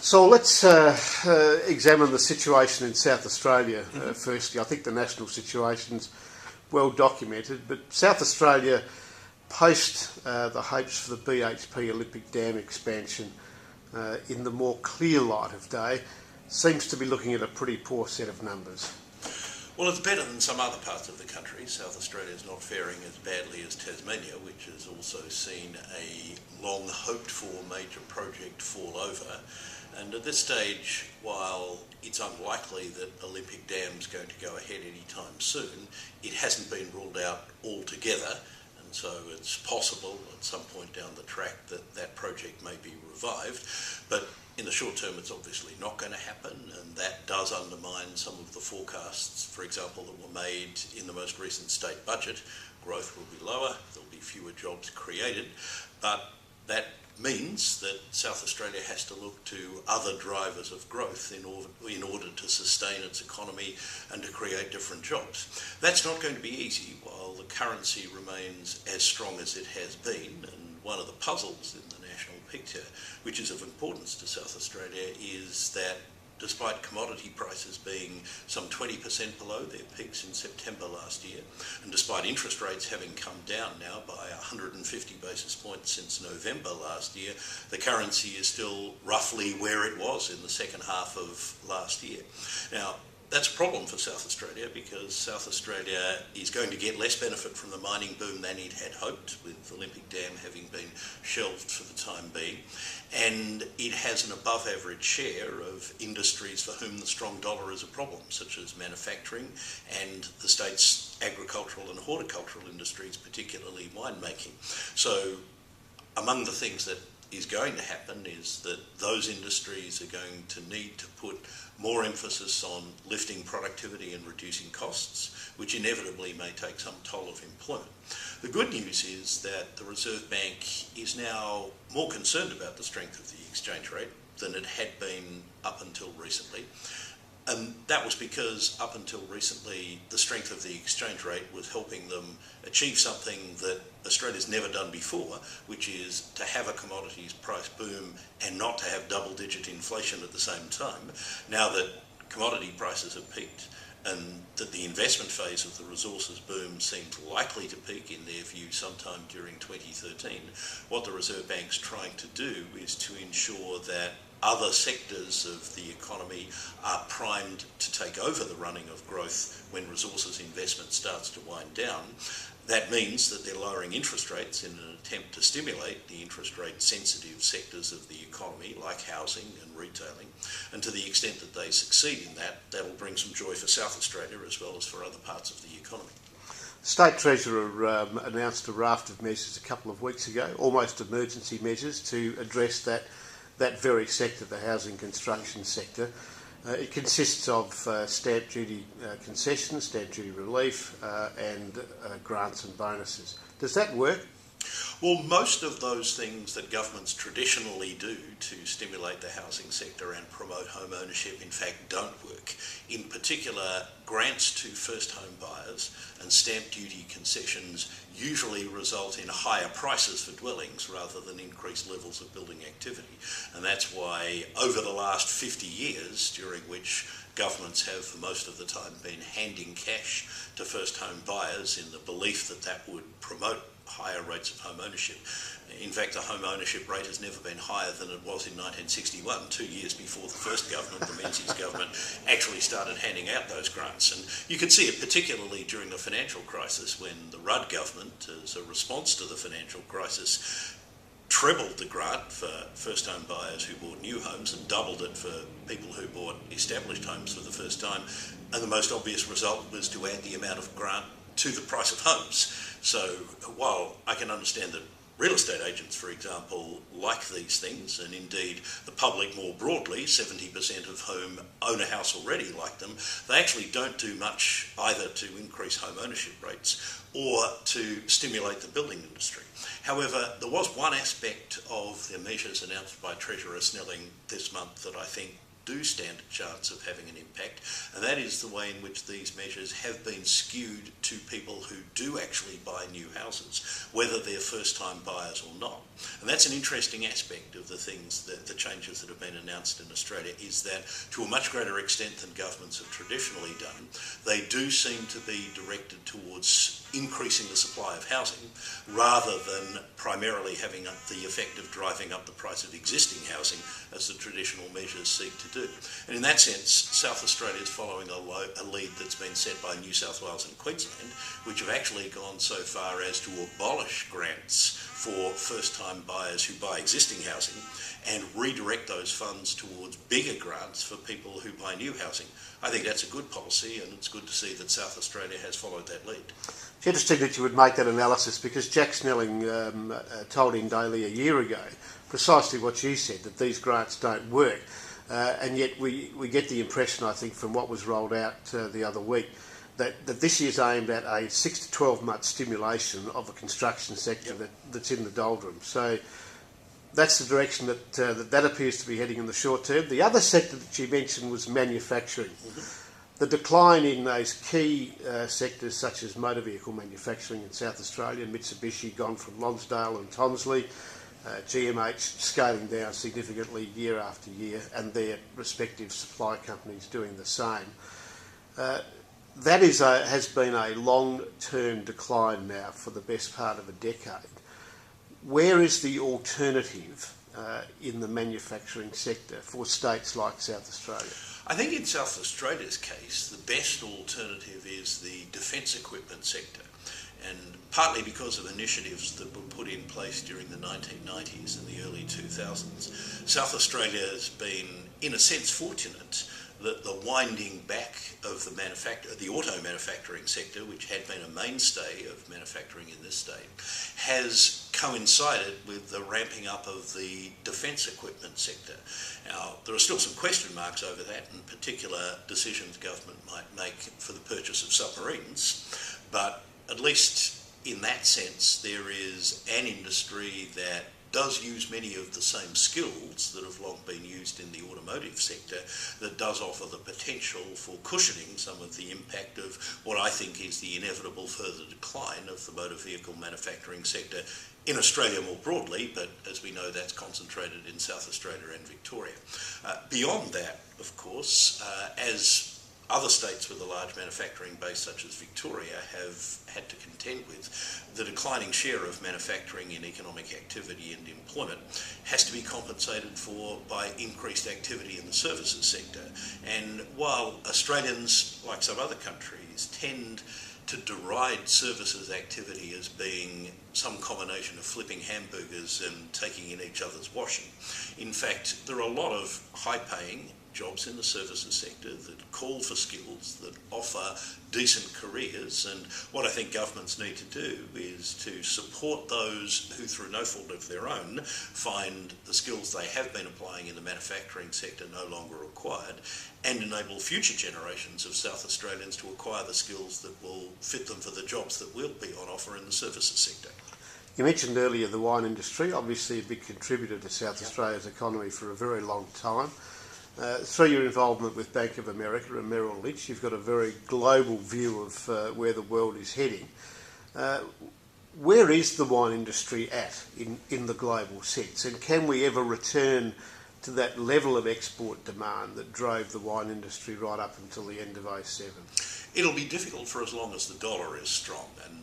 So let's examine the situation in South Australia firstly. I think the national situation's well documented, but South Australia, post the hopes for the BHP Olympic Dam expansion in the more clear light of day, seems to be looking at a pretty poor set of numbers. Well, it's better than some other parts of the country. South Australia is not faring as badly as Tasmania, which has also seen a long hoped-for major project fall over. And at this stage, while it's unlikely that Olympic Dam's going to go ahead anytime soon, it hasn't been ruled out altogether. And so it's possible at some point down the track that that project may be revived. But in the short term, it's obviously not going to happen, and that does undermine some of the forecasts, for example, that were made in the most recent state budget. Growth will be lower, there'll be fewer jobs created, but that means that South Australia has to look to other drivers of growth in order to sustain its economy and to create different jobs. That's not going to be easy while the currency remains as strong as it has been, and one of the puzzles in the national picture, which is of importance to South Australia, is that despite commodity prices being some 20% below their peaks in September last year, and despite interest rates having come down now by 150 basis points since November last year, the currency is still roughly where it was in the second half of last year. Now, that's a problem for South Australia because South Australia is going to get less benefit from the mining boom than it had hoped, with Olympic Dam having been shelved for the time being. And it has an above average share of industries for whom the strong dollar is a problem, such as manufacturing and the state's agricultural and horticultural industries, particularly winemaking. So among the things that is going to happen is that those industries are going to need to put more emphasis on lifting productivity and reducing costs, which inevitably may take some toll of employment. The good news is that the Reserve Bank is now more concerned about the strength of the exchange rate than it had been up until recently. And that was because up until recently, the strength of the exchange rate was helping them achieve something that Australia's never done before, which is to have a commodities price boom and not to have double-digit inflation at the same time. Now that commodity prices have peaked and that the investment phase of the resources boom seemed likely to peak, in their view, sometime during 2013, what the Reserve Bank's trying to do is to ensure that other sectors of the economy are primed to take over the running of growth when resources investment starts to wind down. That means that they're lowering interest rates in an attempt to stimulate the interest rate sensitive sectors of the economy, like housing and retailing. And to the extent that they succeed in that, that'll bring some joy for South Australia as well as for other parts of the economy. State Treasurer announced a raft of measures a couple of weeks ago, almost emergency measures, to address that very sector, the housing construction sector. It consists of stamp duty concessions, stamp duty relief, and grants and bonuses. Does that work? Well, most of those things that governments traditionally do to stimulate the housing sector and promote home ownership, in fact, don't work. In particular, grants to first home buyers and stamp duty concessions usually result in higher prices for dwellings rather than increased levels of building activity. And that's why over the last 50 years, during which governments have for most of the time been handing cash to first home buyers in the belief that that would promote higher rates of home ownership. In fact, the home ownership rate has never been higher than it was in 1961, 2 years before the first government, the Menzies government, actually started handing out those grants. And you could see it particularly during the financial crisis when the Rudd government, as a response to the financial crisis, trebled the grant for first home buyers who bought new homes and doubled it for people who bought established homes for the first time. And the most obvious result was to add the amount of grant to the price of homes. So while I can understand that real estate agents, for example, like these things, and indeed the public more broadly, 70% of whom own a house already like them, they actually don't do much either to increase home ownership rates or to stimulate the building industry. However, there was one aspect of the measures announced by Treasurer Snelling this month that I think do stand a chance of having an impact, and that is the way in which these measures have been skewed to people who do actually buy new houses, whether they're first-time buyers or not. And that's an interesting aspect of the things, that the changes that have been announced in Australia, is that to a much greater extent than governments have traditionally done, they do seem to be directed towards increasing the supply of housing rather than primarily having the effect of driving up the price of existing housing as the traditional measures seek to do. And in that sense, South Australia is following a lead that's been set by New South Wales and Queensland, which have actually gone so far as to abolish grants for first-time buyers who buy existing housing and redirect those funds towards bigger grants for people who buy new housing. I think that's a good policy, and it's good to see that South Australia has followed that lead. It's interesting that you would make that analysis, because Jack Snelling told in Daily a year ago precisely what you said, that these grants don't work. And yet we get the impression, I think, from what was rolled out the other week, that this year's aimed at a 6 to 12 month stimulation of a construction sector that's in the doldrums. So that's the direction that appears to be heading in the short term. The other sector that you mentioned was manufacturing. Mm-hmm. The decline in those key sectors such as motor vehicle manufacturing in South Australia, Mitsubishi gone from Lonsdale and Tonsley, GMH scaling down significantly year after year, and their respective supply companies doing the same. That has been a long-term decline now for the best part of a decade. Where is the alternative in the manufacturing sector for states like South Australia? I think in South Australia's case, the best alternative is the defence equipment sector. And partly because of initiatives that were put in place during the 1990s and the early 2000s, South Australia has been, in a sense, fortunate that the winding back of the auto manufacturing sector, which had been a mainstay of manufacturing in this state, has coincided with the ramping up of the defence equipment sector. Now, there are still some question marks over that, in particular decisions government might make for the purchase of submarines, but at least in that sense, there is an industry that does use many of the same skills that have long been used in the automotive sector, that does offer the potential for cushioning some of the impact of what I think is the inevitable further decline of the motor vehicle manufacturing sector in Australia more broadly, but as we know, that's concentrated in South Australia and Victoria. Beyond that, of course, as other states with a large manufacturing base, such as Victoria, have had to contend with, the declining share of manufacturing in economic activity and employment has to be compensated for by increased activity in the services sector. And while Australians, like some other countries, tend to deride services activity as being some combination of flipping hamburgers and taking in each other's washing, in fact, there are a lot of high-paying jobs in the services sector that call for skills, that offer decent careers, and what I think governments need to do is to support those who, through no fault of their own, find the skills they have been applying in the manufacturing sector no longer required, and enable future generations of South Australians to acquire the skills that will fit them for the jobs that will be on offer in the services sector. You mentioned earlier the wine industry, obviously a big contributor to South Australia's economy for a very long time. Through your involvement with Bank of America and Merrill Lynch, you've got a very global view of where the world is heading. Where is the wine industry at in the global sense, and can we ever return to that level of export demand that drove the wine industry right up until the end of 2007? It'll be difficult for as long as the dollar is strong, and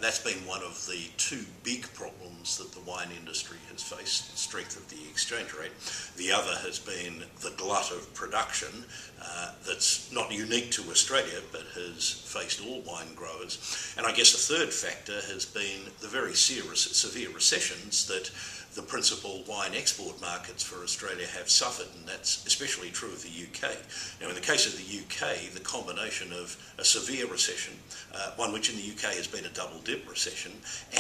that's been one of the two big problems that the wine industry has faced, the strength of the exchange rate. The other has been the glut of production that's not unique to Australia, but has faced all wine growers. And I guess the third factor has been the very severe recessions that the principal wine export markets for Australia have suffered, and that's especially true of the UK. Now, in the case of the UK, the combination of a severe recession, one which in the UK has been a double-dip recession,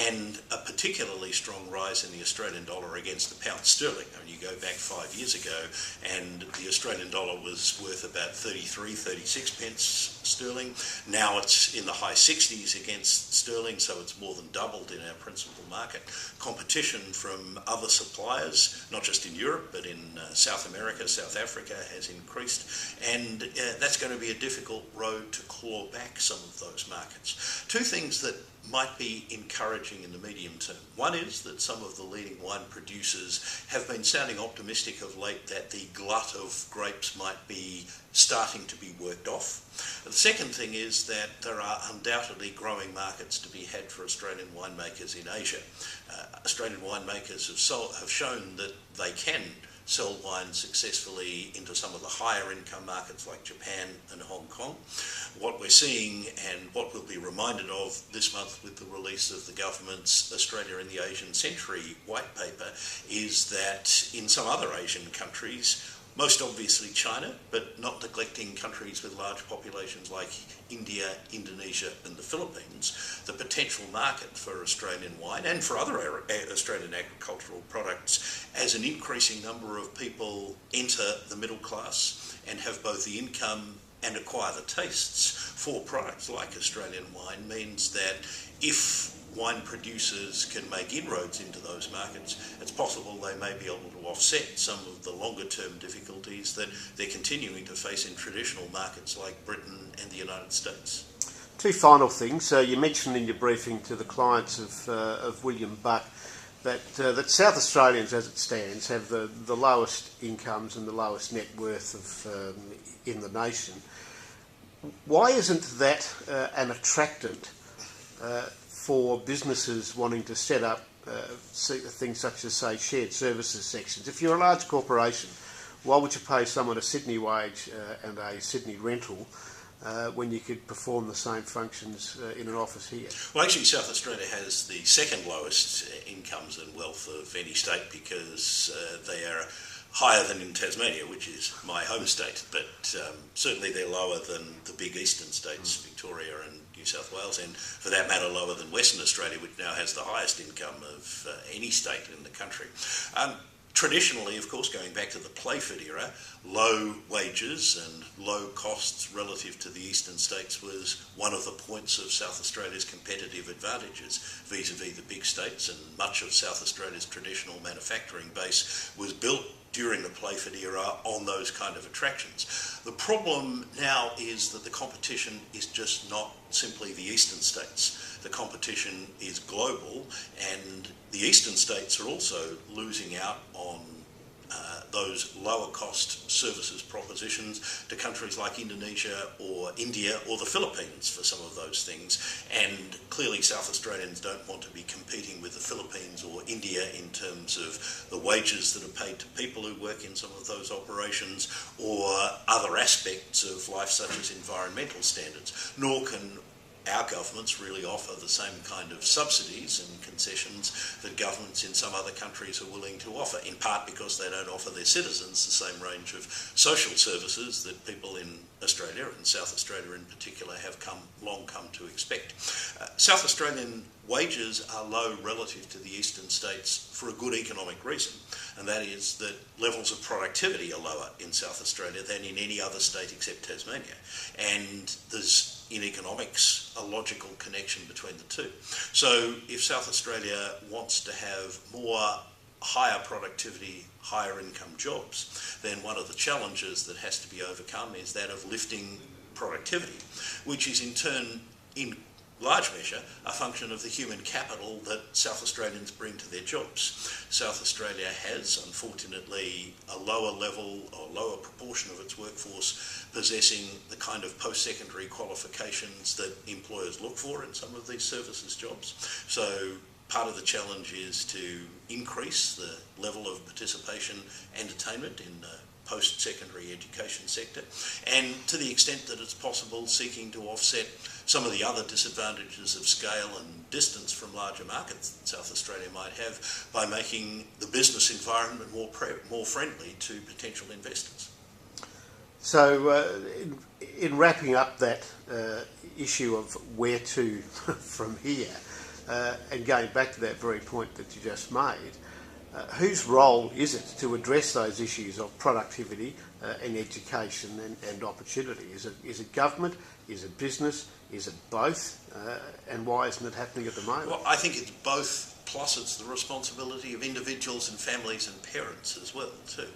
and a particularly strong rise in the Australian dollar against the pound sterling. I mean, you go back 5 years ago, and the Australian dollar was worth about 33, 36 pence sterling. Now it's in the high 60s against sterling, so it's more than doubled in our principal market. Competition from other suppliers, not just in Europe, but in South America, South Africa, has increased, and that's going to be a difficult road to claw back some of those markets. Two things that might be encouraging in the medium term. One is that some of the leading wine producers have been sounding optimistic of late that the glut of grapes might be starting to be worked off. The second thing is that there are undoubtedly growing markets to be had for Australian winemakers in Asia. Australian winemakers have shown that they can sell wine successfully into some of the higher income markets like Japan and Hong Kong. What we're seeing, and what we'll be reminded of this month with the release of the government's Australia in the Asian Century white paper, is that in some other Asian countries, most obviously China, but not neglecting countries with large populations like India, Indonesia and the Philippines, the potential market for Australian wine and for other Australian agricultural products, as an increasing number of people enter the middle class and have both the income and acquire the tastes for products like Australian wine, means that if wine producers can make inroads into those markets, it's possible they may be able to offset some of the longer term difficulties that they're continuing to face in traditional markets like Britain and the United States. Two final things. You mentioned in your briefing to the clients of William Buck that South Australians, as it stands, have the lowest incomes and the lowest net worth in the nation. Why isn't that an attractant for businesses wanting to set up things such as, say, shared services sections? If you're a large corporation, why would you pay someone a Sydney wage and a Sydney rental when you could perform the same functions in an office here? Well, actually, South Australia has the second lowest incomes and wealth of any state, because they are higher than in Tasmania, which is my home state, but certainly they're lower than the big eastern states, Victoria and New South Wales, and for that matter lower than Western Australia, which now has the highest income of any state in the country. Traditionally, of course, going back to the Playford era, low wages and low costs relative to the eastern states was one of the points of South Australia's competitive advantages vis-a-vis the big states, and much of South Australia's traditional manufacturing base was built during the Playford era on those kind of attractions. The problem now is that the competition is just not simply the eastern states. The competition is global, and the eastern states are also losing out on those lower cost services propositions to countries like Indonesia or India or the Philippines for some of those things. And clearly South Australians don't want to be competing with the Philippines or India in terms of the wages that are paid to people who work in some of those operations, or other aspects of life such as environmental standards. Nor can our governments really offer the same kind of subsidies and concessions that governments in some other countries are willing to offer, in part because they don't offer their citizens the same range of social services that people in Australia, and South Australia in particular, have long come to expect. South Australian wages are low relative to the eastern states for a good economic reason, and that is that levels of productivity are lower in South Australia than in any other state except Tasmania. And there's, in economics, a logical connection between the two. So if South Australia wants to have more higher productivity, higher income jobs, then one of the challenges that has to be overcome is that of lifting productivity, which is in turn, in large measure, a function of the human capital that South Australians bring to their jobs. South Australia has, unfortunately, a lower level or lower proportion of its workforce possessing the kind of post-secondary qualifications that employers look for in some of these services jobs. So part of the challenge is to increase the level of participation and attainment in the post-secondary education sector, and to the extent that it's possible, seeking to offset some of the other disadvantages of scale and distance from larger markets that South Australia might have by making the business environment more friendly to potential investors. So in wrapping up that issue of where to from here, and going back to that very point that you just made, whose role is it to address those issues of productivity and education and opportunity? Is it government? Is it business? Is it both? And why isn't it happening at the moment? Well, I think it's both, plus it's the responsibility of individuals and families and parents as well too.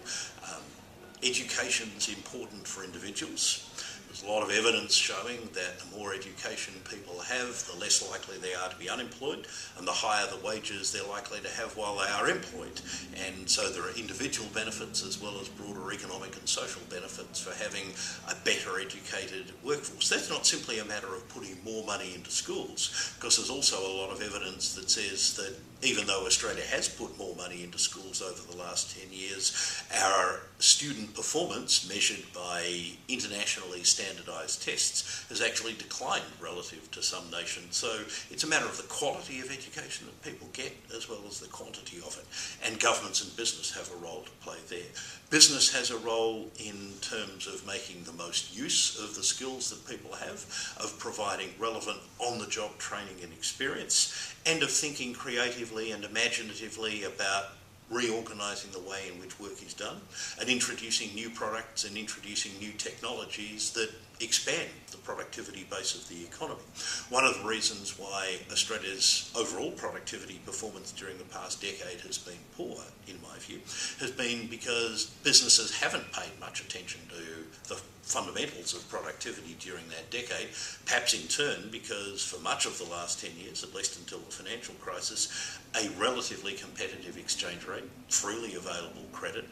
Education's important for individuals. There's a lot of evidence showing that the more education people have, the less likely they are to be unemployed, and the higher the wages they're likely to have while they are employed. And so there are individual benefits as well as broader economic and social benefits for having a better educated workforce. That's not simply a matter of putting more money into schools, because there's also a lot of evidence that says that even though Australia has put more money into schools over the last 10 years, our student performance measured by internationally standardised tests has actually declined relative to some nations. So it's a matter of the quality of education that people get as well as the quantity of it. And governments and business have a role to play there. Business has a role in terms of making the most use of the skills that people have, of providing relevant on-the-job training and experience, and of thinking creatively and imaginatively about reorganising the way in which work is done and introducing new products and introducing new technologies that expand the productivity base of the economy. One of the reasons why Australia's overall productivity performance during the past decade has been poor, in my view, has been because businesses haven't paid much attention to the fundamentals of productivity during that decade, perhaps in turn because for much of the last 10 years, at least until the financial crisis, a relatively competitive exchange rate, freely available credit,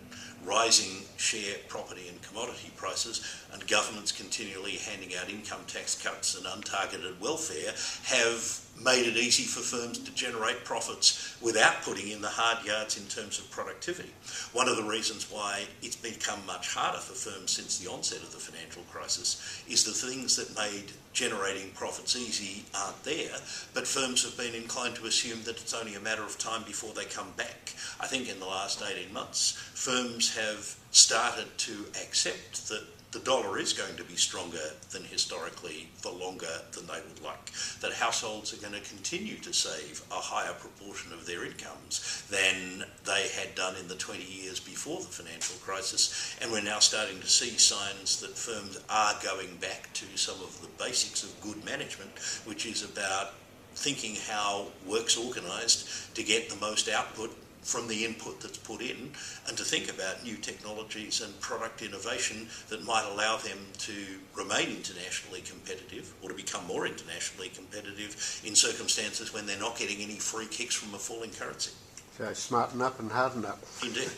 rising share, property and commodity prices, and governments continually handing out income tax cuts and untargeted welfare have made it easy for firms to generate profits without putting in the hard yards in terms of productivity. One of the reasons why it's become much harder for firms since the onset of the financial crisis is the things that made generating profits easy aren't there, but firms have been inclined to assume that it's only a matter of time before they come back. I think in the last 18 months, firms have started to accept that the dollar is going to be stronger than historically for longer than they would like, that households are going to continue to save a higher proportion of their incomes than they had done in the 20 years before the financial crisis, and we're now starting to see signs that firms are going back to some of the basics of good management, which is about thinking how work's organised to get the most output from the input that's put in, and to think about new technologies and product innovation that might allow them to remain internationally competitive or to become more internationally competitive in circumstances when they're not getting any free kicks from a falling currency. So smarten up and harden up. Indeed.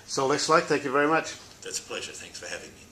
Saul Eslake, thank you very much. That's a pleasure. Thanks for having me.